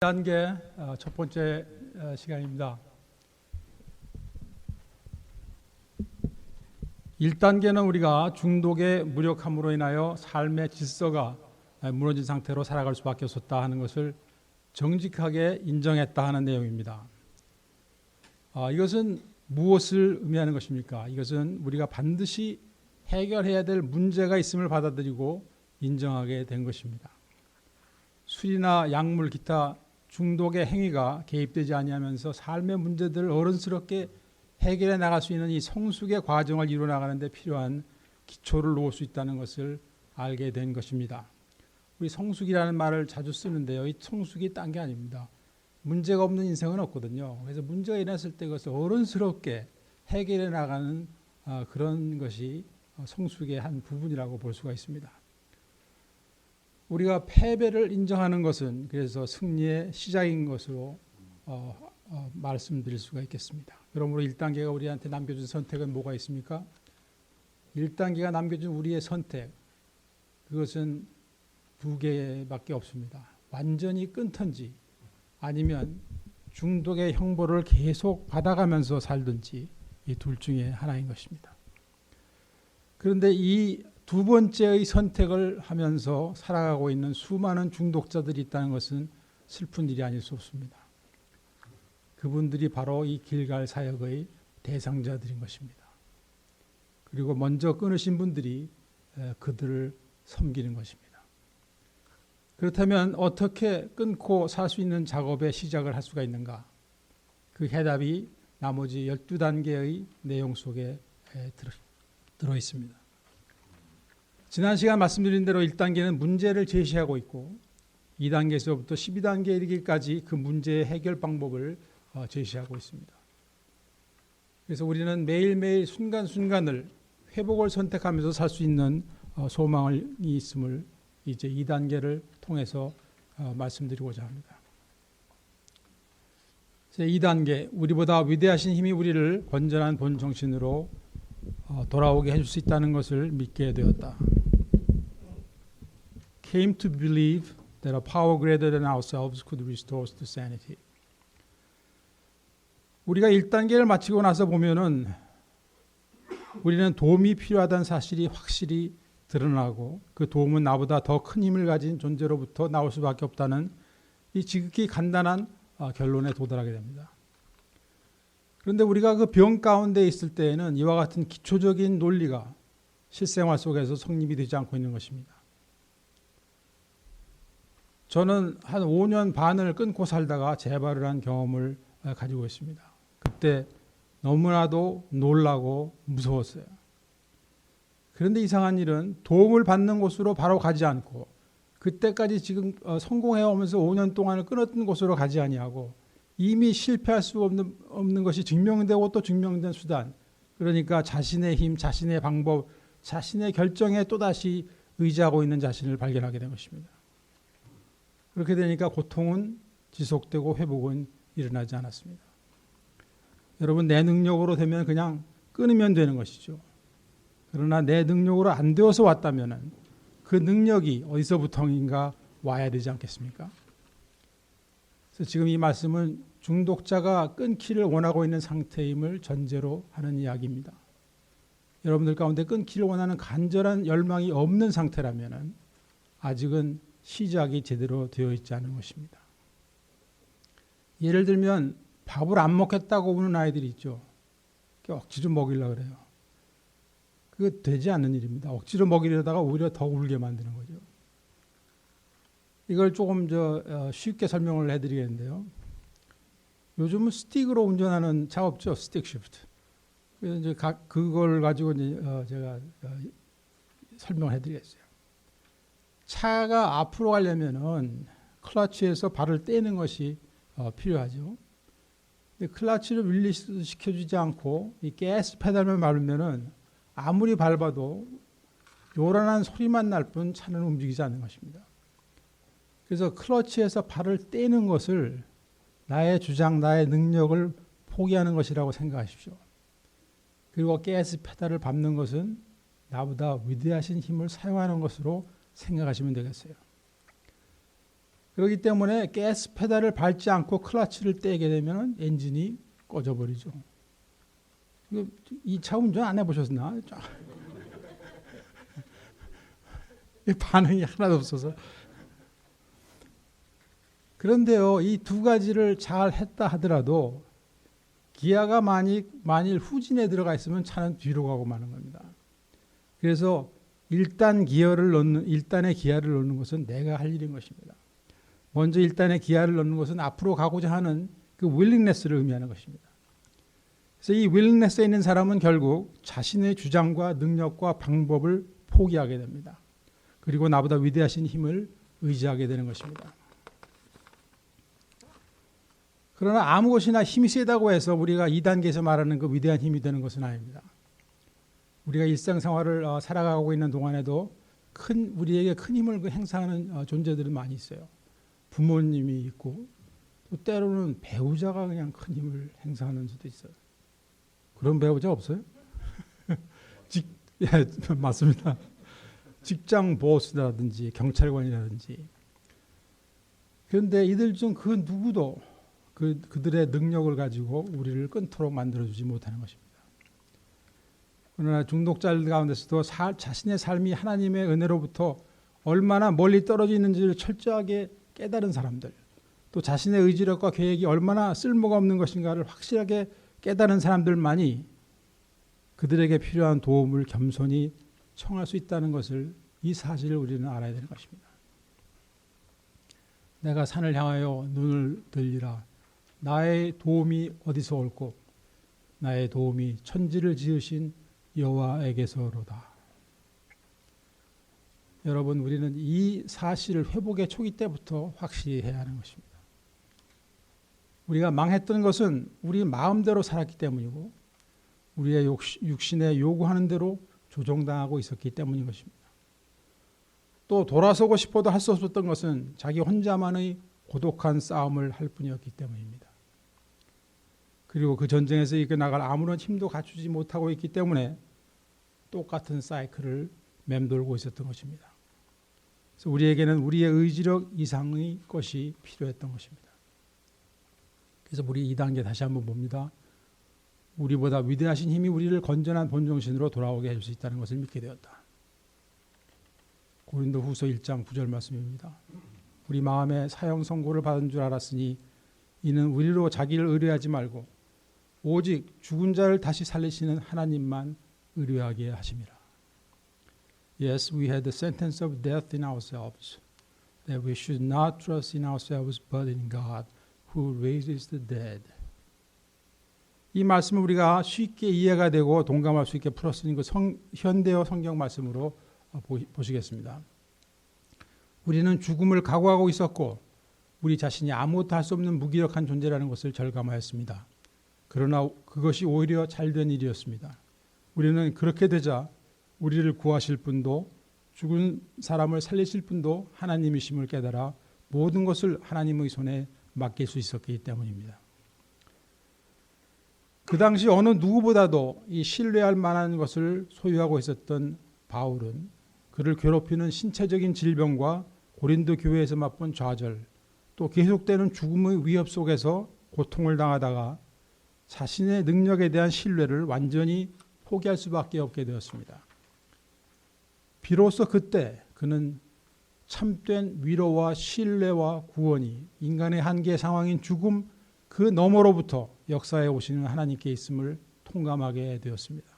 단계 첫 번째 시간입니다. 1단계는 우리가 중독의 무력함으로 인하여 삶의 질서가 무너진 상태로 살아갈 수밖에 없었다 하는 것을 정직하게 인정했다 하는 내용입니다. 이것은 무엇을 의미하는 것입니까? 이것은 우리가 반드시 해결해야 될 문제가 있음을 받아들이고 인정하게 된 것입니다. 술이나 약물, 기타 중독의 행위가 개입되지 아니하면서 삶의 문제들을 어른스럽게 해결해 나갈 수 있는 이 성숙의 과정을 이루어 나가는 데 필요한 기초를 놓을 수 있다는 것을 알게 된 것입니다. 우리 성숙이라는 말을 자주 쓰는데요. 이 성숙이 딴 게 아닙니다. 문제가 없는 인생은 없거든요. 그래서 문제가 일어났을 때 그것을 어른스럽게 해결해 나가는 그런 것이 성숙의 한 부분이라고 볼 수가 있습니다. 우리가 패배를 인정하는 것은 그래서 승리의 시작인 것으로 말씀드릴 수가 있겠습니다. 그러므로 1단계가 우리한테 남겨준 선택은 뭐가 있습니까? 1단계가 남겨준 우리의 선택, 그것은 두 개밖에 없습니다. 완전히 끊든지 아니면 중독의 형벌을 계속 받아가면서 살든지 이 둘 중에 하나인 것입니다. 그런데 이 두 번째의 선택을 하면서 살아가고 있는 수많은 중독자들이 있다는 것은 슬픈 일이 아닐 수 없습니다. 그분들이 바로 이 길갈 사역의 대상자들인 것입니다. 그리고 먼저 끊으신 분들이 그들을 섬기는 것입니다. 그렇다면 어떻게 끊고 살 수 있는 작업의 시작을 할 수가 있는가? 그 해답이 나머지 12단계의 내용 속에 들어 있습니다. 지난 시간 말씀드린 대로 1단계는 문제를 제시하고 있고 2단계에서부터 12단계에 이르기까지 그 문제의 해결 방법을 제시하고 있습니다. 그래서 우리는 매일매일 순간순간을 회복을 선택하면서 살 수 있는 소망이 있음을 이제 2단계를 통해서 말씀드리고자 합니다. 2단계, 우리보다 위대하신 힘이 우리를 건전한 본 정신으로 돌아오게 해줄 수 있다는 것을 믿게 되었다. Came to believe that a power greater than ourselves could restore us to sanity. 우리가 1단계를 마치고 나서 보면은 우리는 도움이 필요하다는 사실이 확실히 드러나고 그 도움은 나보다 더 큰 힘을 가진 존재로부터 나올 수밖에 없다는 이 지극히 간단한 결론에 도달하게 됩니다. 그런데 우리가 그 병 가운데 있을 때에는 이와 같은 기초적인 논리가 실생활 속에서 성립이 되지 않고 있는 것입니다. 저는 한 5년 반을 끊고 살다가 재발을 한 경험을 가지고 있습니다. 그때 너무나도 놀라고 무서웠어요. 그런데 이상한 일은 도움을 받는 곳으로 바로 가지 않고 그때까지 지금 성공해 오면서 5년 동안을 끊었던 곳으로 가지 아니하고 이미 실패할 수 없는 것이 증명되고 또 증명된 수단, 그러니까 자신의 힘, 자신의 방법, 자신의 결정에 또다시 의지하고 있는 자신을 발견하게 된 것입니다. 그렇게 되니까 고통은 지속되고 회복은 일어나지 않았습니다. 여러분, 내 능력으로 되면 그냥 끊으면 되는 것이죠. 그러나 내 능력으로 안 되어서 왔다면 그 능력이 어디서부터인가 와야 되지 않겠습니까? 그래서 지금 이 말씀은 중독자가 끊기를 원하고 있는 상태임을 전제로 하는 이야기입니다. 여러분들 가운데 끊기를 원하는 간절한 열망이 없는 상태라면 아직은 시작이 제대로 되어 있지 않은 것입니다. 예를 들면 밥을 안 먹겠다고 우는 아이들이 있죠. 억지로 먹이려고 그래요. 그거 되지 않는 일입니다. 억지로 먹이려다가 오히려 더 울게 만드는 거죠. 이걸 조금 쉽게 설명을 해드리겠는데요. 요즘은 스틱으로 운전하는 차 없죠. 스틱 시프트. 그래서 이제 그걸 가지고 이제 제가 설명을 해드리겠어요. 차가 앞으로 가려면은 클러치에서 발을 떼는 것이 필요하죠. 근데 클러치를 릴리스 시켜주지 않고 이 가스 페달만 밟으면은 아무리 밟아도 요란한 소리만 날 뿐 차는 움직이지 않는 것입니다. 그래서 클러치에서 발을 떼는 것을 나의 주장, 나의 능력을 포기하는 것이라고 생각하십시오. 그리고 가스 페달을 밟는 것은 나보다 위대하신 힘을 사용하는 것으로 생각하시면 되겠어요. 그렇기 때문에 가스 페달을 밟지 않고 클러치를 떼게 되면 엔진이 꺼져버리죠. 이 차 운전 안 해보셨나? 반응이 하나도 없어서. 그런데요, 이 두 가지를 잘 했다 하더라도 기아가 만일 후진에 들어가 있으면 차는 뒤로 가고 마는 겁니다. 그래서 1단의 기아를 넣는 것은 내가 할 일인 것입니다. 먼저 1단의 기아를 넣는 것은 앞으로 가고자 하는 그 willingness를 의미하는 것입니다. 그래서 이 willingness에 있는 사람은 결국 자신의 주장과 능력과 방법을 포기하게 됩니다. 그리고 나보다 위대하신 힘을 의지하게 되는 것입니다. 그러나 아무 것이나 힘이 세다고 해서 우리가 2단계에서 말하는 그 위대한 힘이 되는 것은 아닙니다. 우리가 일상생활을 살아가고 있는 동안에도 우리에게 큰 힘을 행사하는 존재들은 많이 있어요. 부모님이 있고 또 때로는 배우자가 그냥 큰 힘을 행사하는 수도 있어요. 그런 배우자 없어요? 예, 맞습니다. 직장 보스라든지 경찰관이라든지. 그런데 이들 중 그 누구도 그들의 능력을 가지고 우리를 끈토록 만들어주지 못하는 것입니다. 그러나 중독자들 가운데서도 자신의 삶이 하나님의 은혜로부터 얼마나 멀리 떨어져 있는지를 철저하게 깨달은 사람들, 또 자신의 의지력과 계획이 얼마나 쓸모가 없는 것인가를 확실하게 깨달은 사람들만이 그들에게 필요한 도움을 겸손히 청할 수 있다는 것을, 이 사실을 우리는 알아야 되는 것입니다. 내가 산을 향하여 눈을 들리라. 나의 도움이 어디서 올꼬? 나의 도움이 천지를 지으신 여호와에게서로다. 여러분, 우리는 이 사실을 회복의 초기 때부터 확실히 해야 하는 것입니다. 우리가 망했던 것은 우리 마음대로 살았기 때문이고 우리의 육신에 요구하는 대로 조종당하고 있었기 때문인 것입니다. 또 돌아서고 싶어도 할 수 없었던 것은 자기 혼자만의 고독한 싸움을 할 뿐이었기 때문입니다. 그리고 그 전쟁에서 이겨나갈 아무런 힘도 갖추지 못하고 있기 때문에 똑같은 사이클을 맴돌고 있었던 것입니다. 그래서 우리에게는 우리의 의지력 이상의 것이 필요했던 것입니다. 그래서 우리 2단계 다시 한번 봅니다. 우리보다 위대하신 힘이 우리를 건전한 본정신으로 돌아오게 해줄 수 있다는 것을 믿게 되었다. 고린도후서 1장 9절 말씀입니다. 우리 마음에 사형 선고를 받은 줄 알았으니 이는 우리로 자기를 의뢰하지 말고 오직 죽은 자를 다시 살리시는 하나님만 의뢰하게 하심이라. Yes, we had the sentence of death in ourselves, that we should not trust in ourselves but in God, who raises the dead. 이 말씀을 우리가 쉽게 이해가 되고 동감할 수 있게 풀었으니 그 현대어 성경 말씀으로 보시겠습니다. 우리는 죽음을 각오하고 있었고 우리 자신이 아무것도 할 수 없는 무기력한 존재라는 것을 절감하였습니다. 그러나 그것이 오히려 잘된 일이었습니다. 우리는 그렇게 되자 우리를 구하실 분도 죽은 사람을 살리실 분도 하나님이심을 깨달아 모든 것을 하나님의 손에 맡길 수 있었기 때문입니다. 그 당시 어느 누구보다도 이 신뢰할 만한 것을 소유하고 있었던 바울은 그를 괴롭히는 신체적인 질병과 고린도 교회에서 맛본 좌절, 또 계속되는 죽음의 위협 속에서 고통을 당하다가 자신의 능력에 대한 신뢰를 완전히 포기할 수밖에 없게 되었습니다. 비로소 그때 그는 참된 위로와 신뢰와 구원이 인간의 한계 상황인 죽음 그 너머로부터 역사에 오시는 하나님께 있음을 통감하게 되었습니다.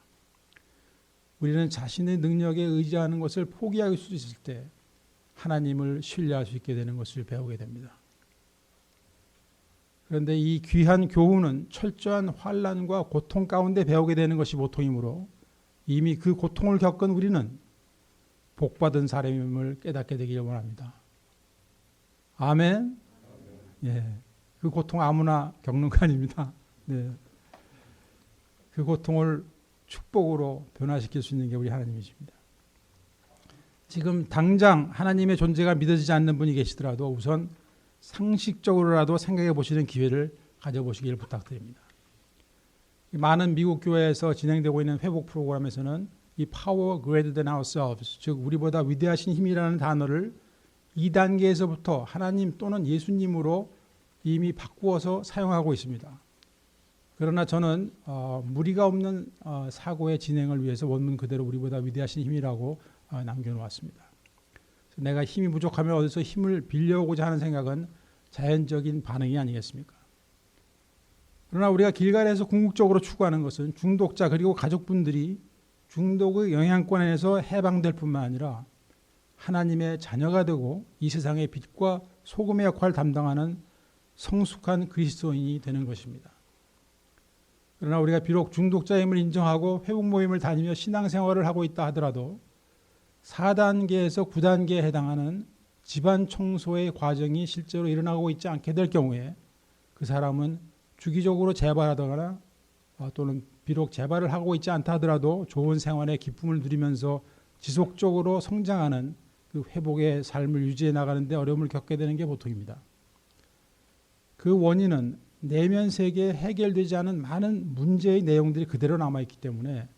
우리는 자신의 능력에 의지하는 것을 포기할 수 있을 때 하나님을 신뢰할 수 있게 되는 것을 배우게 됩니다. 그런데 이 귀한 교훈은 철저한 환난과 고통 가운데 배우게 되는 것이 보통이므로 이미 그 고통을 겪은 우리는 복받은 사람임을 깨닫게 되기를 원합니다. 아멘. 예, 그 고통 아무나 겪는 거 아닙니다. 네. 그 고통을 축복으로 변화시킬 수 있는 게 우리 하나님이십니다. 지금 당장 하나님의 존재가 믿어지지 않는 분이 계시더라도 우선 상식적으로라도 생각해 보시는 기회를 가져보시길 부탁드립니다. 많은 미국 교회에서 진행되고 있는 회복 프로그램에서는 이 power greater than ourselves, 즉 우리보다 위대하신 힘이라는 단어를 2단계에서부터 하나님 또는 예수님으로 이미 바꾸어서 사용하고 있습니다. 그러나 저는 무리가 없는 사고의 진행을 위해서 원문 그대로 우리보다 위대하신 힘이라고 남겨놓았습니다. 내가 힘이 부족하면 어디서 힘을 빌려오고자 하는 생각은 자연적인 반응이 아니겠습니까? 그러나 우리가 길갈에서 궁극적으로 추구하는 것은 중독자 그리고 가족분들이 중독의 영향권에서 해방될 뿐만 아니라 하나님의 자녀가 되고 이 세상의 빛과 소금의 역할을 담당하는 성숙한 그리스도인이 되는 것입니다. 그러나 우리가 비록 중독자임을 인정하고 회복 모임을 다니며 신앙생활을 하고 있다 하더라도 4단계에서 9단계에 해당하는 집안 청소의 과정이 실제로 일어나고 있지 않게 될 경우에 그 사람은 주기적으로 재발하거나 또는 비록 재발을 하고 있지 않다 하더라도 좋은 생활의 기쁨을 누리면서 지속적으로 성장하는 그 회복의 삶을 유지해 나가는 데 어려움을 겪게 되는 게 보통입니다. 그 원인은 내면 세계에 해결되지 않은 많은 문제의 내용들이 그대로 남아있기 때문에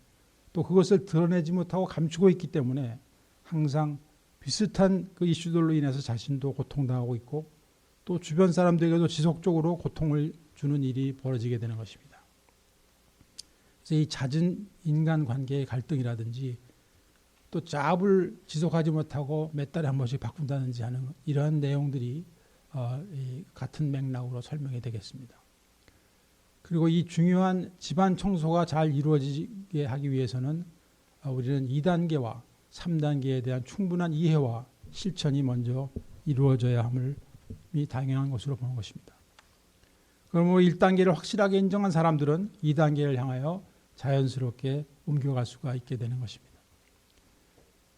또 그것을 드러내지 못하고 감추고 있기 때문에 항상 비슷한 그 이슈들로 인해서 자신도 고통당하고 있고 또 주변 사람들에게도 지속적으로 고통을 주는 일이 벌어지게 되는 것입니다. 그래서 이 잦은 인간관계의 갈등이라든지 또 잡을 지속하지 못하고 몇 달에 한 번씩 바꾼다든지 하는 이러한 내용들이 같은 맥락으로 설명이 되겠습니다. 그리고 이 중요한 집안 청소가 잘 이루어지게 하기 위해서는 우리는 2단계와 3단계에 대한 충분한 이해와 실천이 먼저 이루어져야 함이 당연한 것으로 보는 것입니다. 그러므로 1단계를 확실하게 인정한 사람들은 2단계를 향하여 자연스럽게 옮겨갈 수가 있게 되는 것입니다.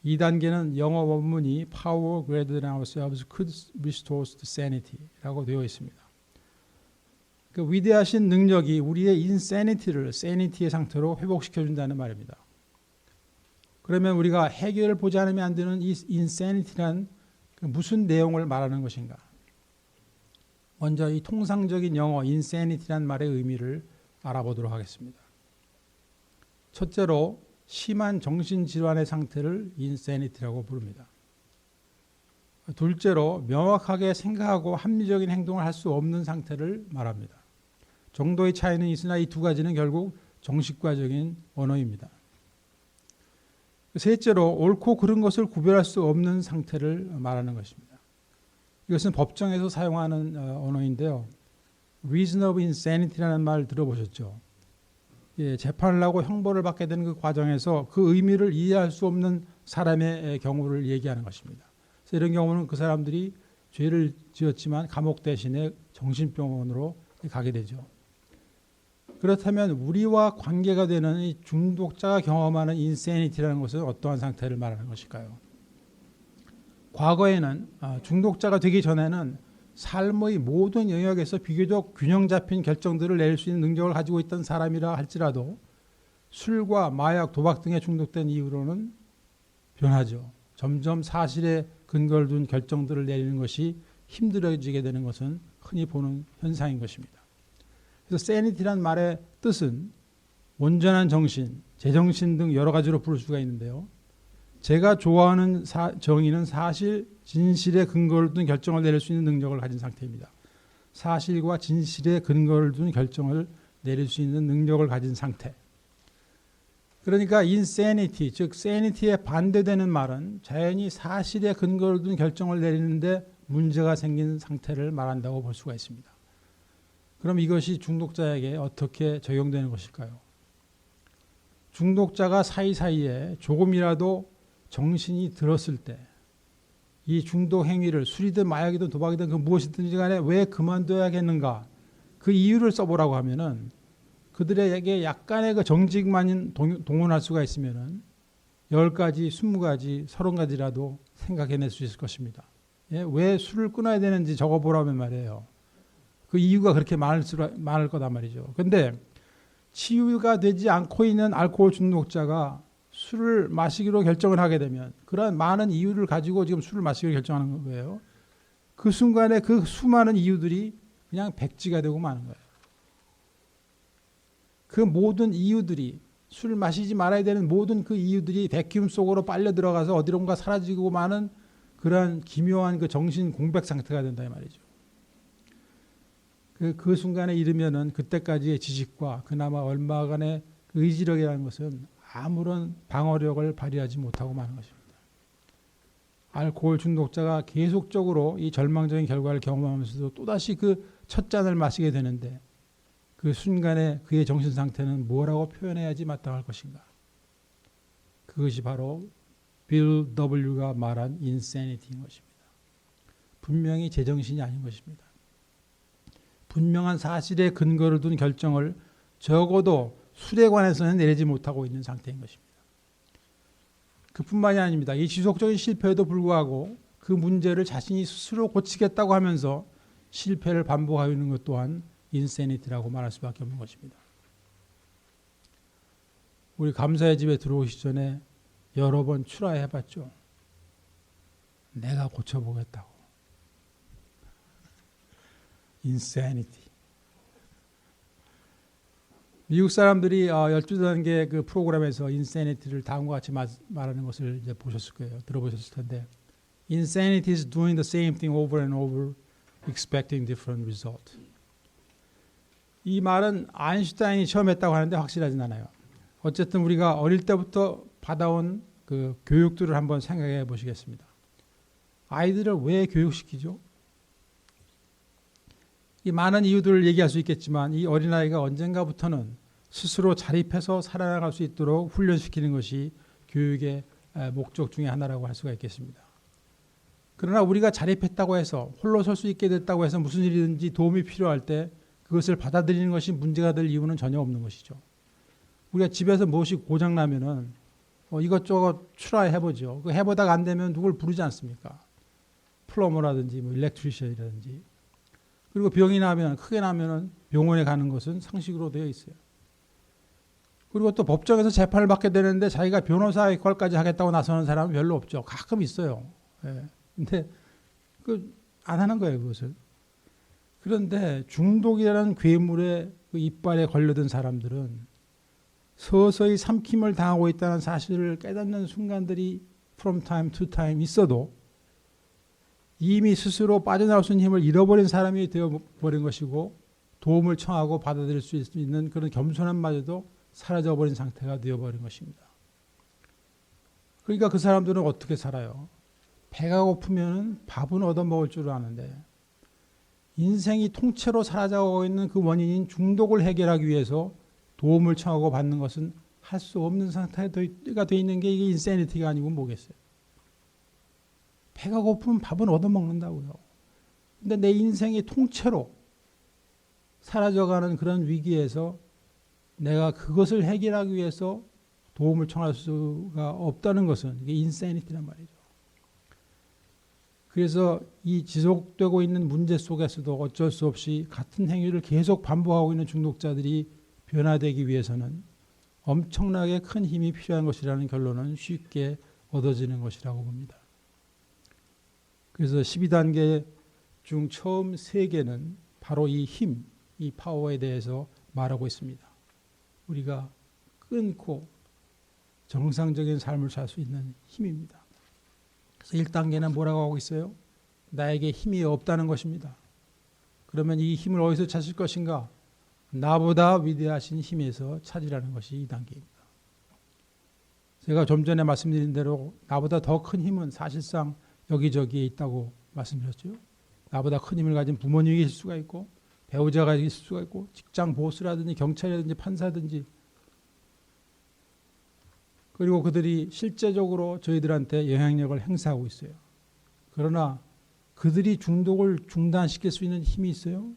2단계는 영어 원문이 Power greater than ourselves could restore us to sanity라고 되어 있습니다. 그 위대하신 능력이 우리의 insanity를 sanity의 상태로 회복시켜준다는 말입니다. 그러면 우리가 해결을 보지 않으면 안 되는 이 insanity란 무슨 내용을 말하는 것인가? 먼저 이 통상적인 영어 insanity란 말의 의미를 알아보도록 하겠습니다. 첫째로 심한 정신질환의 상태를 insanity라고 부릅니다. 둘째로 명확하게 생각하고 합리적인 행동을 할 수 없는 상태를 말합니다. 정도의 차이는 있으나 이 두 가지는 결국 정신과적인 언어입니다. 셋째로 옳고 그른 것을 구별할 수 없는 상태를 말하는 것입니다. 이것은 법정에서 사용하는 언어인데요. Reason of insanity라는 말 들어보셨죠? 재판을 하고 형벌을 받게 되는 그 과정에서 그 의미를 이해할 수 없는 사람의 경우를 얘기하는 것입니다. 그래서 이런 경우는 그 사람들이 죄를 지었지만 감옥 대신에 정신병원으로 가게 되죠. 그렇다면 우리와 관계가 되는 이 중독자가 경험하는 insanity라는 것은 어떠한 상태를 말하는 것일까요? 과거에는 중독자가 되기 전에는 삶의 모든 영역에서 비교적 균형 잡힌 결정들을 낼 수 있는 능력을 가지고 있던 사람이라 할지라도 술과 마약, 도박 등에 중독된 이후로는 변하죠. 점점 사실에 근거를 둔 결정들을 내리는 것이 힘들어지게 되는 것은 흔히 보는 현상인 것입니다. 그래서 sanity란 말의 뜻은 온전한 정신, 제정신 등 여러 가지로 부를 수가 있는데요. 제가 좋아하는 정의는 사실, 진실에 근거를 둔 결정을 내릴 수 있는 능력을 가진 상태입니다. 사실과 진실에 근거를 둔 결정을 내릴 수 있는 능력을 가진 상태. 그러니까 insanity, 즉 sanity에 반대되는 말은 자연히 사실에 근거를 둔 결정을 내리는데 문제가 생긴 상태를 말한다고 볼 수가 있습니다. 그럼 이것이 중독자에게 어떻게 적용되는 것일까요? 중독자가 사이사이에 조금이라도 정신이 들었을 때 이 중독 행위를 술이든 마약이든 도박이든 그 무엇이든지 간에 왜 그만둬야겠는가 그 이유를 써보라고 하면은 그들에게 약간의 그 정직만 동원할 수가 있으면은 10가지, 20가지, 30가지라도 생각해낼 수 있을 것입니다. 예? 왜 술을 끊어야 되는지 적어보라면 말이에요. 그 이유가 그렇게 많을 거단 말이죠. 그런데 치유가 되지 않고 있는 알코올 중독자가 술을 마시기로 결정을 하게 되면 그러한 많은 이유를 가지고 지금 술을 마시기로 결정하는 거예요. 그 순간에 그 수많은 이유들이 그냥 백지가 되고 마는 거예요. 그 모든 이유들이 술을 마시지 말아야 되는 모든 그 이유들이 백기움 속으로 빨려 들어가서 어디론가 사라지고 마는 그러한 기묘한 그 정신 공백 상태가 된다 이 말이죠. 그 순간에 이르면은 그때까지의 지식과 그나마 얼마간의 그 의지력이라는 것은 아무런 방어력을 발휘하지 못하고 마는 것입니다. 알코올 중독자가 계속적으로 이 절망적인 결과를 경험하면서도 또다시 그 첫 잔을 마시게 되는데 그 순간에 그의 정신 상태는 뭐라고 표현해야지 마땅할 것인가? 그것이 바로 빌 W가 말한 insanity인 것입니다. 분명히 제정신이 아닌 것입니다. 분명한 사실에 근거를 둔 결정을 적어도 술에 관해서는 내리지 못하고 있는 상태인 것입니다. 그뿐만이 아닙니다. 이 지속적인 실패에도 불구하고 그 문제를 자신이 스스로 고치겠다고 하면서 실패를 반복하고 있는 것 또한 인세니티라고 말할 수밖에 없는 것입니다. 우리 감사의 집에 들어오시기 전에 여러 번 출하해봤죠. 내가 고쳐보겠다고. 인세니티. 미국 사람들이 12단계 그 프로그램에서 인세니티를 다음과 같이 말하는 것을 이제 보셨을 거예요. 들어보셨을 텐데. Insanity is doing the same thing over and over, expecting different result. 이 말은 아인슈타인이 처음 했다고 하는데 확실하진 않아요. 어쨌든 우리가 어릴 때부터 받아온 그 교육들을 한번 생각해 보시겠습니다. 아이들을 왜 교육시키죠? 이 많은 이유들을 얘기할 수 있겠지만 이 어린아이가 언젠가부터는 스스로 자립해서 살아나갈 수 있도록 훈련시키는 것이 교육의 목적 중에 하나라고 할 수가 있겠습니다. 그러나 우리가 자립했다고 해서 홀로 설 수 있게 됐다고 해서 무슨 일이든지 도움이 필요할 때 그것을 받아들이는 것이 문제가 될 이유는 전혀 없는 것이죠. 우리가 집에서 무엇이 고장나면은 이것저것 트라이해보죠. 그 해보다가 안 되면 누굴 부르지 않습니까? 플러머라든지 일렉트리션이라든지. 그리고 병이 나면 크게 나면은 병원에 가는 것은 상식으로 되어 있어요. 그리고 또 법정에서 재판을 받게 되는데 자기가 변호사 역할까지 하겠다고 나서는 사람은 별로 없죠. 가끔 있어요. 예. 근데 안 하는 거예요, 그것을. 그런데 중독이라는 괴물의 그 이빨에 걸려든 사람들은 서서히 삼킴을 당하고 있다는 사실을 깨닫는 순간들이 from time to time 있어도 이미 스스로 빠져나올 수 있는 힘을 잃어버린 사람이 되어버린 것이고 도움을 청하고 받아들일 수 있는 그런 겸손함마저도 사라져버린 상태가 되어버린 것입니다. 그러니까 그 사람들은 어떻게 살아요? 배가 고프면 밥은 얻어먹을 줄 아는데 인생이 통째로 사라져가고 있는 그 원인인 중독을 해결하기 위해서 도움을 청하고 받는 것은 할 수 없는 상태가 되어 있는 게 이게 인세니티가 아니고 뭐겠어요. 배가 고프면 밥은 얻어먹는다고요. 근데 내 인생이 통째로 사라져가는 그런 위기에서 내가 그것을 해결하기 위해서 도움을 청할 수가 없다는 것은 이게 인세니티란 말이죠. 그래서 이 지속되고 있는 문제 속에서도 어쩔 수 없이 같은 행위를 계속 반복하고 있는 중독자들이 변화되기 위해서는 엄청나게 큰 힘이 필요한 것이라는 결론은 쉽게 얻어지는 것이라고 봅니다. 그래서 12단계 중 처음 3개는 바로 이 힘, 이 파워에 대해서 말하고 있습니다. 우리가 끊고 정상적인 삶을 살 수 있는 힘입니다. 그래서 1단계는 뭐라고 하고 있어요? 나에게 힘이 없다는 것입니다. 그러면 이 힘을 어디서 찾을 것인가? 나보다 위대하신 힘에서 찾으라는 것이 2단계입니다. 제가 좀 전에 말씀드린 대로 나보다 더 큰 힘은 사실상 여기저기에 있다고 말씀드렸죠. 나보다 큰 힘을 가진 부모님이 계실 수가 있고 배우자가 있을 수가 있고 직장 보스라든지 경찰이라든지 판사든지 그리고 그들이 실제적으로 저희들한테 영향력을 행사하고 있어요. 그러나 그들이 중독을 중단시킬 수 있는 힘이 있어요?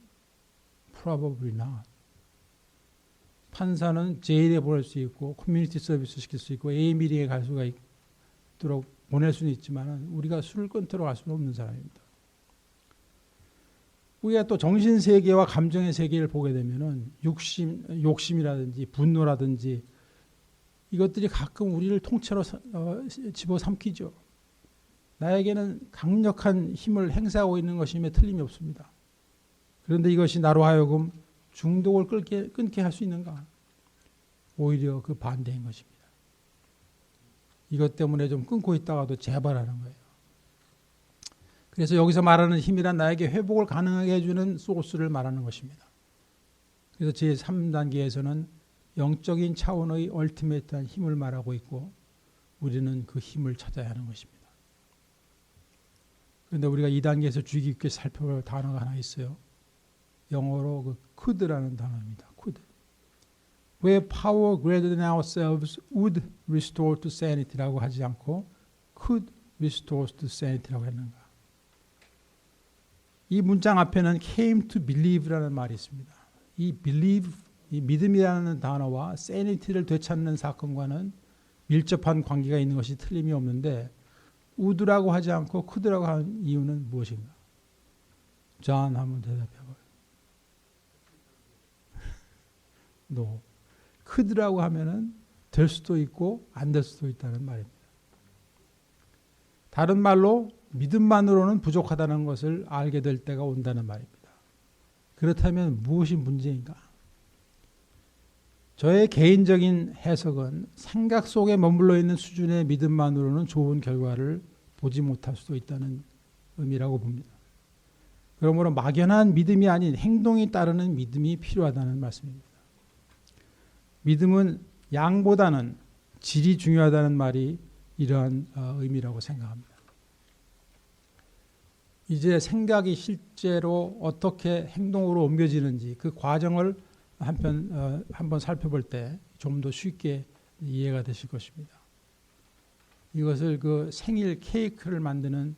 Probably not. 판사는 제일에 보낼 수 있고 커뮤니티 서비스 시킬 수 있고 A미리에 갈 수가 있도록 보낼 수는 있지만 우리가 술을 끊도록 할 수는 없는 사람입니다. 우리가 또 정신세계와 감정의 세계를 보게 되면은 욕심이라든지 분노라든지 이것들이 가끔 우리를 통째로 집어삼키죠. 나에게는 강력한 힘을 행사하고 있는 것임에 틀림이 없습니다. 그런데 이것이 나로 하여금 중독을 끊게 할 수 있는가? 오히려 그 반대인 것입니다. 이것 때문에 좀 끊고 있다가도 재발하는 거예요. 그래서 여기서 말하는 힘이란 나에게 회복을 가능하게 해주는 소스를 말하는 것입니다. 그래서 제3단계에서는 영적인 차원의 얼티메이트한 힘을 말하고 있고 우리는 그 힘을 찾아야 하는 것입니다. 그런데 우리가 2단계에서 주의 깊게 살펴볼 단어가 하나 있어요. 영어로 그 could라는 단어입니다. could. 왜 power greater than ourselves would restore to sanity라고 하지 않고 could restore to sanity라고 했는가? 이 문장 앞에는 came to believe라는 말이 있습니다. 이 believe, 이 믿음이라는 단어와 sanity를 되찾는 사건과는 밀접한 관계가 있는 것이 틀림이 없는데 would라고 하지 않고 could라고 하는 이유는 무엇인가? John 한번 대답해 봐요. No. could라고 하면은 될 수도 있고 안 될 수도 있다는 말입니다. 다른 말로 믿음만으로는 부족하다는 것을 알게 될 때가 온다는 말입니다. 그렇다면 무엇이 문제인가? 저의 개인적인 해석은 생각 속에 머물러 있는 수준의 믿음만으로는 좋은 결과를 보지 못할 수도 있다는 의미라고 봅니다. 그러므로 막연한 믿음이 아닌 행동이 따르는 믿음이 필요하다는 말씀입니다. 믿음은 양보다는 질이 중요하다는 말이 이러한 의미라고 생각합니다. 이제 생각이 실제로 어떻게 행동으로 옮겨지는지 그 과정을 한번 살펴볼 때 좀 더 쉽게 이해가 되실 것입니다. 이것을 그 생일 케이크를 만드는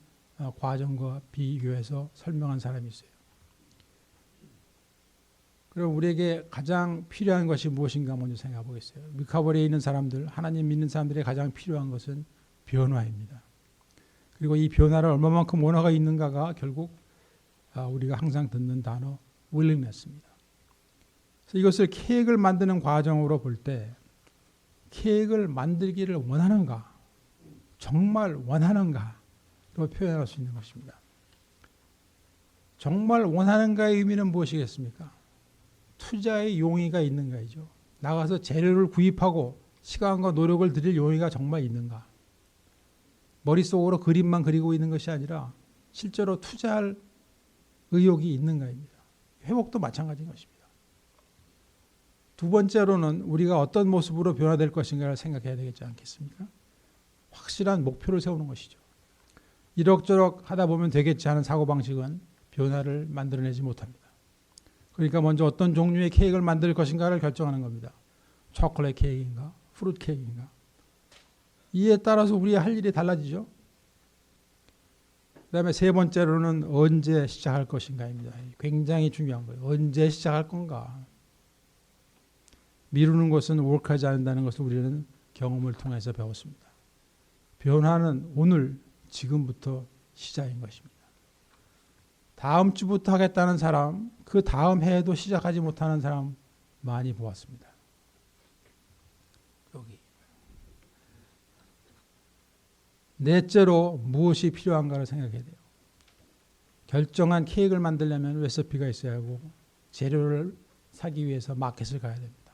과정과 비교해서 설명한 사람이 있어요. 그럼 우리에게 가장 필요한 것이 무엇인가 먼저 생각해 보겠어요. 미카버리에 있는 사람들, 하나님 믿는 사람들의 가장 필요한 것은 변화입니다. 그리고 이 변화를 얼마만큼 원화가 있는가가 결국 우리가 항상 듣는 단어 willingness입니다. 그래서 이것을 케이크를 만드는 과정으로 볼 때 케이크를 만들기를 원하는가, 정말 원하는가로 표현할 수 있는 것입니다. 정말 원하는가의 의미는 무엇이겠습니까? 투자의 용의가 있는가이죠. 나가서 재료를 구입하고 시간과 노력을 들일 용의가 정말 있는가? 머릿속으로 그림만 그리고 있는 것이 아니라 실제로 투자할 의욕이 있는가입니다. 회복도 마찬가지인 것입니다. 두 번째로는 우리가 어떤 모습으로 변화될 것인가를 생각해야 되겠지 않겠습니까? 확실한 목표를 세우는 것이죠. 이럭저럭 하다 보면 되겠지 하는 사고방식은 변화를 만들어내지 못합니다. 그러니까 먼저 어떤 종류의 케이크를 만들 것인가를 결정하는 겁니다. 초콜릿 케이크인가? 프루트 케이크인가? 이에 따라서 우리의 할 일이 달라지죠. 그 다음에 세 번째로는 언제 시작할 것인가입니다. 굉장히 중요한 거예요. 언제 시작할 건가? 미루는 것은 옳게 않는다는 것을 우리는 경험을 통해서 배웠습니다. 변화는 오늘, 지금부터 시작인 것입니다. 다음 주부터 하겠다는 사람, 그 다음 해에도 시작하지 못하는 사람 많이 보았습니다. 여기. 넷째로 무엇이 필요한가를 생각해야 돼요. 결정한 케이크를 만들려면 레시피가 있어야 하고 재료를 사기 위해서 마켓을 가야 됩니다.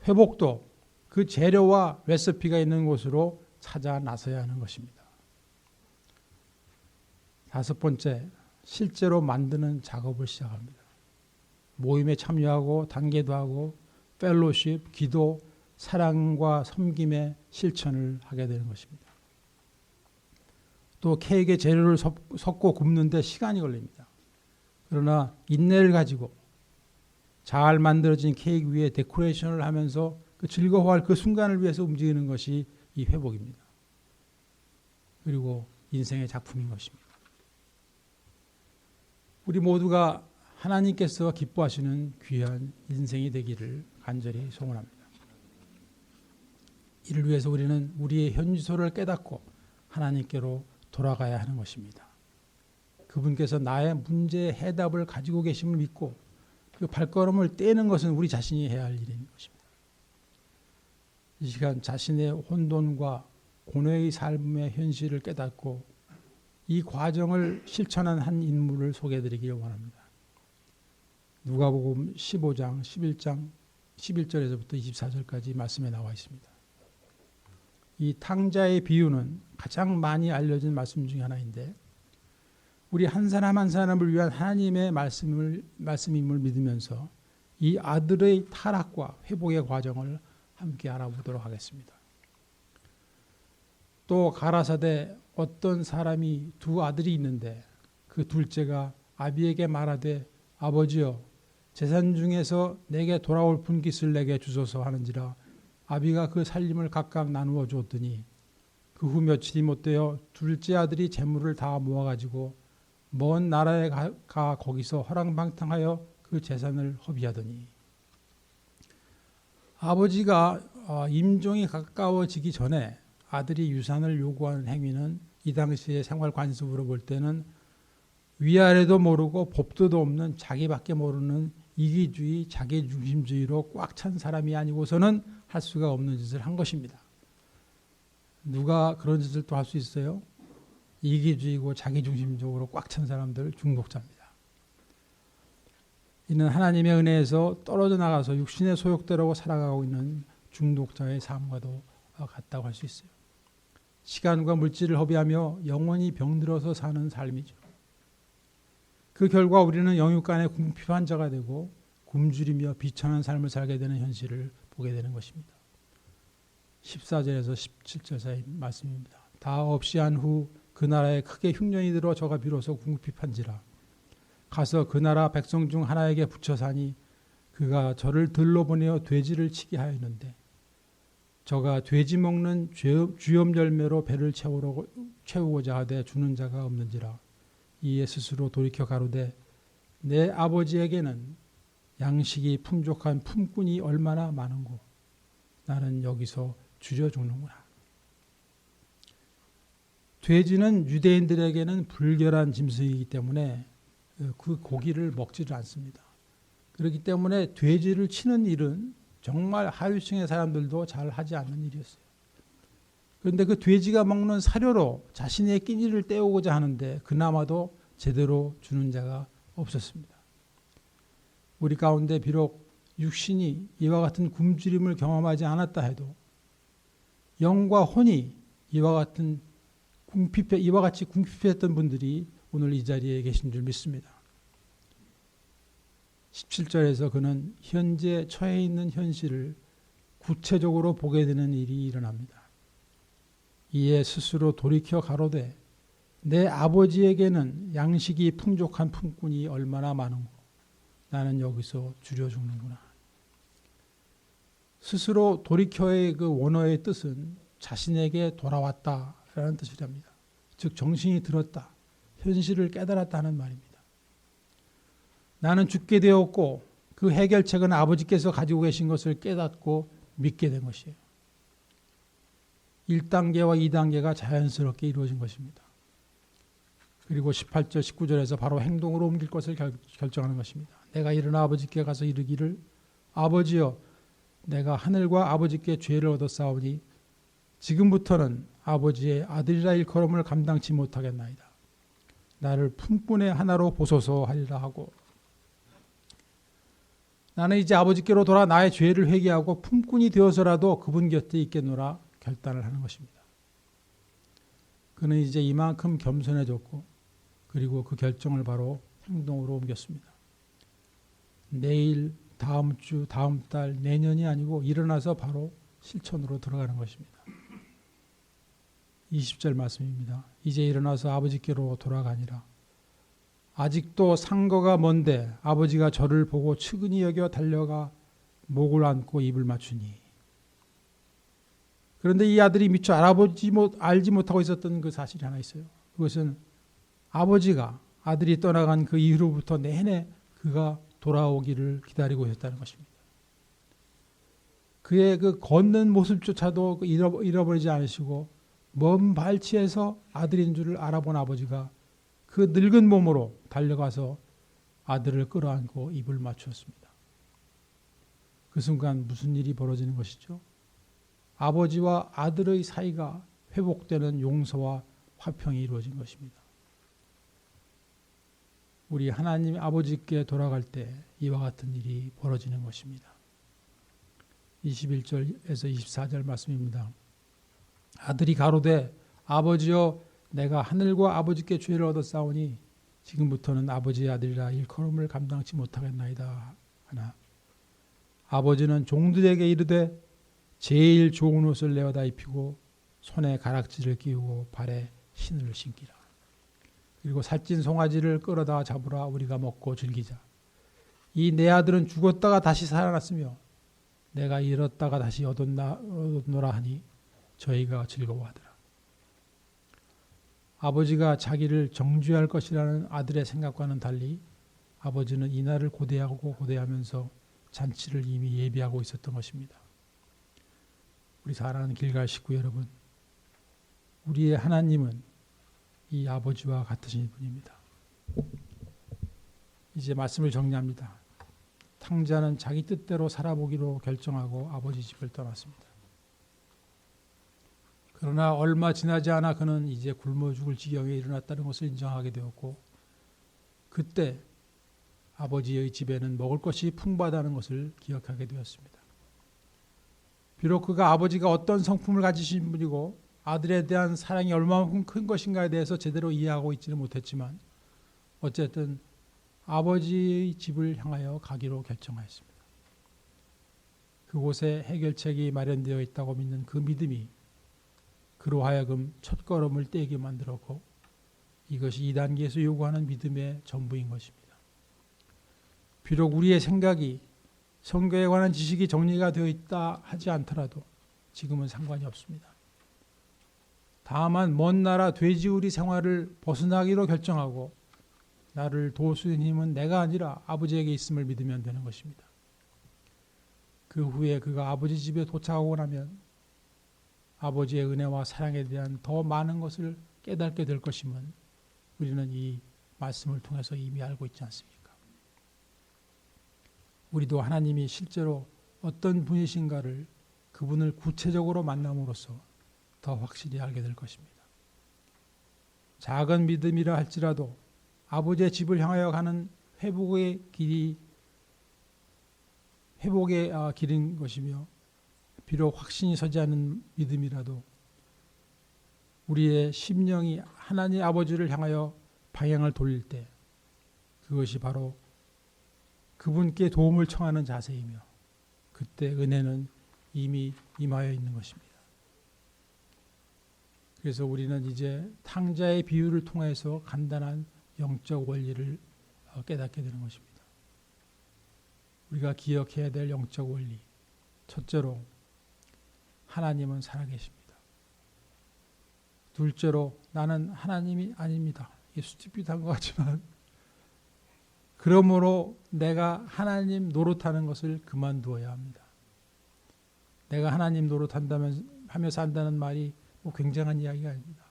회복도 그 재료와 레시피가 있는 곳으로 찾아 나서야 하는 것입니다. 다섯 번째, 실제로 만드는 작업을 시작합니다. 모임에 참여하고 단계도 하고 펠로십, 기도, 사랑과 섬김의 실천을 하게 되는 것입니다. 또 케이크의 재료를 섞고 굽는데 시간이 걸립니다. 그러나 인내를 가지고 잘 만들어진 케이크 위에 데코레이션을 하면서 그 즐거워할 그 순간을 위해서 움직이는 것이 이 회복입니다. 그리고 인생의 작품인 것입니다. 우리 모두가 하나님께서 기뻐하시는 귀한 인생이 되기를 간절히 소원합니다. 이를 위해서 우리는 우리의 현주소를 깨닫고 하나님께로 돌아가야 하는 것입니다. 그분께서 나의 문제의 해답을 가지고 계심을 믿고 그 발걸음을 떼는 것은 우리 자신이 해야 할 일인 것입니다. 이 시간 자신의 혼돈과 고뇌의 삶의 현실을 깨닫고 이 과정을 실천한 한 인물을 소개해드리기를 원합니다. 누가복음 15장, 11장, 11절에서부터 24절까지 말씀에 나와 있습니다. 이 탕자의 비유는 가장 많이 알려진 말씀 중에 하나인데 우리 한 사람 한 사람을 위한 하나님의 말씀임을 믿으면서 이 아들의 타락과 회복의 과정을 함께 알아보도록 하겠습니다. 또 가라사대 어떤 사람이 두 아들이 있는데 그 둘째가 아비에게 말하되 아버지여 재산 중에서 내게 돌아올 분깃을 내게 주소서 하는지라 아비가 그 살림을 각각 나누어 주었더니 그 후 며칠이 못되어 둘째 아들이 재물을 다 모아가지고 먼 나라에 가 거기서 허랑방탕하여 그 재산을 허비하더니 아버지가 임종이 가까워지기 전에 아들이 유산을 요구하는 행위는 이 당시의 생활 관습으로 볼 때는 위아래도 모르고 법도도 없는 자기밖에 모르는 이기주의, 자기중심주의로 꽉 찬 사람이 아니고서는 할 수가 없는 짓을 한 것입니다. 누가 그런 짓을 또 할 수 있어요? 이기주의고 자기중심적으로 꽉 찬 사람들 중독자입니다. 이는 하나님의 은혜에서 떨어져 나가서 육신의 소욕대로 살아가고 있는 중독자의 삶과도 같다고 할 수 있어요. 시간과 물질을 허비하며 영원히 병들어서 사는 삶이죠. 그 결과 우리는 영육간의 궁핍한 자가 되고 굶주리며 비천한 삶을 살게 되는 현실을 보게 되는 것입니다. 14절에서 17절 사이 말씀입니다. 다 없이 한 후 그 나라에 크게 흉년이 들어 저가 비로소 궁핍한지라 가서 그 나라 백성 중 하나에게 붙여 사니 그가 저를 들러 보내어 돼지를 치게 하였는데 저가 돼지 먹는 주염 열매로 배를 채우고자 하되 주는 자가 없는지라 이에 스스로 돌이켜 가로되 내 아버지에게는 양식이 풍족한 품꾼이 얼마나 많은고 나는 여기서 줄여 죽는구나. 돼지는 유대인들에게는 불결한 짐승이기 때문에 그 고기를 먹지를 않습니다. 그렇기 때문에 돼지를 치는 일은 정말 하위층의 사람들도 잘 하지 않는 일이었어요. 그런데 그 돼지가 먹는 사료로 자신의 끼니를 때우고자 하는데 그나마도 제대로 주는 자가 없었습니다. 우리 가운데 비록 육신이 이와 같은 굶주림을 경험하지 않았다 해도 영과 혼이 이와 같이 궁핍했던 분들이 오늘 이 자리에 계신 줄 믿습니다. 17절에서 그는 현재 처해 있는 현실을 구체적으로 보게 되는 일이 일어납니다. 이에 스스로 돌이켜 가로되 내 아버지에게는 양식이 풍족한 품꾼이 얼마나 많은고 나는 여기서 줄여 죽는구나. 스스로 돌이켜의 그 원어의 뜻은 자신에게 돌아왔다라는 뜻이랍니다. 즉 정신이 들었다, 현실을 깨달았다는 말입니다. 나는 죽게 되었고 그 해결책은 아버지께서 가지고 계신 것을 깨닫고 믿게 된 것이에요. 1단계와 2단계가 자연스럽게 이루어진 것입니다. 그리고 18절 19절에서 바로 행동으로 옮길 것을 결정하는 것입니다. 내가 일어나 아버지께 가서 이르기를 아버지여 내가 하늘과 아버지께 죄를 얻었사오니 지금부터는 아버지의 아들이라 일컬음을 감당치 못하겠나이다. 나를 품꾼의 하나로 보소서 하리라 하고 나는 이제 아버지께로 돌아 나의 죄를 회개하고 품꾼이 되어서라도 그분 곁에 있겠노라 결단을 하는 것입니다. 그는 이제 이만큼 겸손해졌고 그리고 그 결정을 바로 행동으로 옮겼습니다. 내일, 다음 주, 다음 달, 내년이 아니고 일어나서 바로 실천으로 들어가는 것입니다. 20절 말씀입니다. 이제 일어나서 아버지께로 돌아가니라. 아직도 상거가 먼데 아버지가 저를 보고 측은히 여겨 달려가 목을 안고 입을 맞추니. 그런데 이 아들이 미처 알지 못하고 있었던 그 사실이 하나 있어요. 그것은 아버지가 아들이 떠나간 그 이후로부터 내내 그가 돌아오기를 기다리고 있었다는 것입니다. 그의 그 걷는 모습조차도 잃어버리지 않으시고 먼 발치에서 아들인 줄을 알아본 아버지가 그 늙은 몸으로 달려가서 아들을 끌어안고 입을 맞추었습니다. 그 순간 무슨 일이 벌어지는 것이죠? 아버지와 아들의 사이가 회복되는 용서와 화평이 이루어진 것입니다. 우리 하나님 아버지께 돌아갈 때 이와 같은 일이 벌어지는 것입니다. 21절에서 24절 말씀입니다. 아들이 가로되 아버지여 내가 하늘과 아버지께 죄를 얻었사오니 지금부터는 아버지의 아들이라 일컬음을 감당치 못하겠나이다 하나 아버지는 종들에게 이르되 제일 좋은 옷을 내어다 입히고 손에 가락지를 끼우고 발에 신을 신기라. 그리고 살찐 송아지를 끌어다 잡으라. 우리가 먹고 즐기자. 이 내 아들은 죽었다가 다시 살아났으며 내가 잃었다가 다시 얻었노라 하니 저희가 즐거워하더라. 아버지가 자기를 정죄할 것이라는 아들의 생각과는 달리 아버지는 이날을 고대하면서 잔치를 이미 예비하고 있었던 것입니다. 우리 사랑하는 길갈 식구 여러분, 우리의 하나님은 이 아버지와 같으신 분입니다. 이제 말씀을 정리합니다. 탕자는 자기 뜻대로 살아보기로 결정하고 아버지 집을 떠났습니다. 그러나 얼마 지나지 않아 그는 이제 굶어 죽을 지경에 일어났다는 것을 인정하게 되었고 그때 아버지의 집에는 먹을 것이 풍부하다는 것을 기억하게 되었습니다. 비록 그가 아버지가 어떤 성품을 가지신 분이고 아들에 대한 사랑이 얼마만큼 큰 것인가에 대해서 제대로 이해하고 있지는 못했지만 어쨌든 아버지의 집을 향하여 가기로 결정하였습니다. 그곳에 해결책이 마련되어 있다고 믿는 그 믿음이 그로 하여금 첫걸음을 떼게 만들었고 이것이 2단계에서 요구하는 믿음의 전부인 것입니다. 비록 우리의 생각이 성경에 관한 지식이 정리가 되어 있다 하지 않더라도 지금은 상관이 없습니다. 다만 먼 나라 돼지우리 생활을 벗어나기로 결정하고 나를 도우시는 힘은 내가 아니라 아버지에게 있음을 믿으면 되는 것입니다. 그 후에 그가 아버지 집에 도착하고 나면 아버지의 은혜와 사랑에 대한 더 많은 것을 깨닫게 될 것임은 우리는 이 말씀을 통해서 이미 알고 있지 않습니까? 우리도 하나님이 실제로 어떤 분이신가를 그분을 구체적으로 만남으로써 더 확실히 알게 될 것입니다. 작은 믿음이라 할지라도 아버지의 집을 향하여 가는 회복의 길인 것이며 비록 확신이 서지 않는 믿음이라도 우리의 심령이 하나님 아버지를 향하여 방향을 돌릴 때 그것이 바로 그분께 도움을 청하는 자세이며 그때 은혜는 이미 임하여 있는 것입니다. 그래서 우리는 이제 탕자의 비유를 통해서 간단한 영적 원리를 깨닫게 되는 것입니다. 우리가 기억해야 될 영적 원리. 첫째로 하나님은 살아계십니다. 둘째로 나는 하나님이 아닙니다. 이게 수치빛한 것 같지만 그러므로 내가 하나님 노릇하는 것을 그만두어야 합니다. 내가 하나님 노릇하며 산다는 말이 굉장한 이야기가 아닙니다.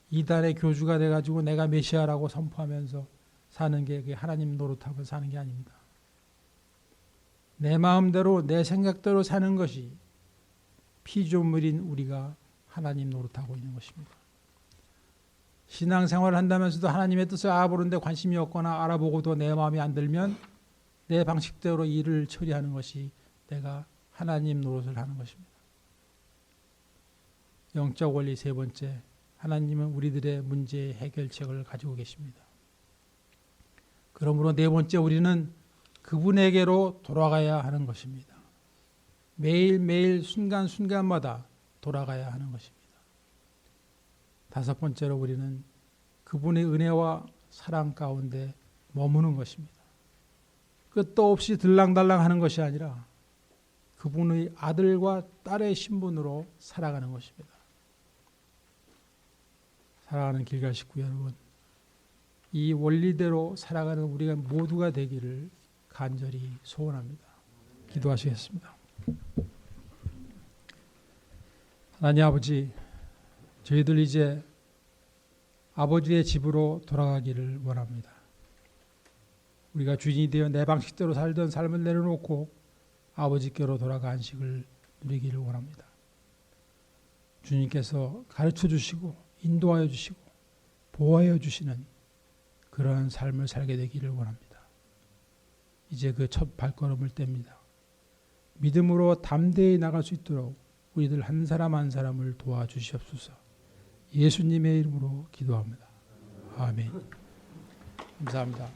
이단의 교주가 돼가지고 내가 메시아라고 선포하면서 사는 게 그게 하나님 노릇하고 사는 게 아닙니다. 내 마음대로 내 생각대로 사는 것이 피조물인 우리가 하나님 노릇하고 있는 것입니다. 신앙생활을 한다면서도 하나님의 뜻을 알아보는데 관심이 없거나 알아보고도 내 마음에 안 들면 내 방식대로 일을 처리하는 것이 내가 하나님 노릇을 하는 것입니다. 영적 원리 세 번째, 하나님은 우리들의 문제의 해결책을 가지고 계십니다. 그러므로 네 번째, 우리는 그분에게로 돌아가야 하는 것입니다. 매일매일 순간순간마다 돌아가야 하는 것입니다. 다섯 번째로 우리는 그분의 은혜와 사랑 가운데 머무는 것입니다. 끝도 없이 들랑달랑 하는 것이 아니라 그분의 아들과 딸의 신분으로 살아가는 것입니다. 사랑하는 길갈 식구 여러분, 이 원리대로 살아가는 우리가 모두가 되기를 간절히 소원합니다. 기도하시겠습니다. 하나님 아버지, 저희들 이제 아버지의 집으로 돌아가기를 원합니다. 우리가 주인이 되어 내 방식대로 살던 삶을 내려놓고 아버지께로 돌아가 안식을 누리기를 원합니다. 주님께서 가르쳐 주시고 인도하여 주시고 보호하여 주시는 그러한 삶을 살게 되기를 원합니다. 이제 그 첫 발걸음을 뗍니다. 믿음으로 담대히 나갈 수 있도록 우리들 한 사람 한 사람을 도와주시옵소서. 예수님의 이름으로 기도합니다. 아멘. 감사합니다.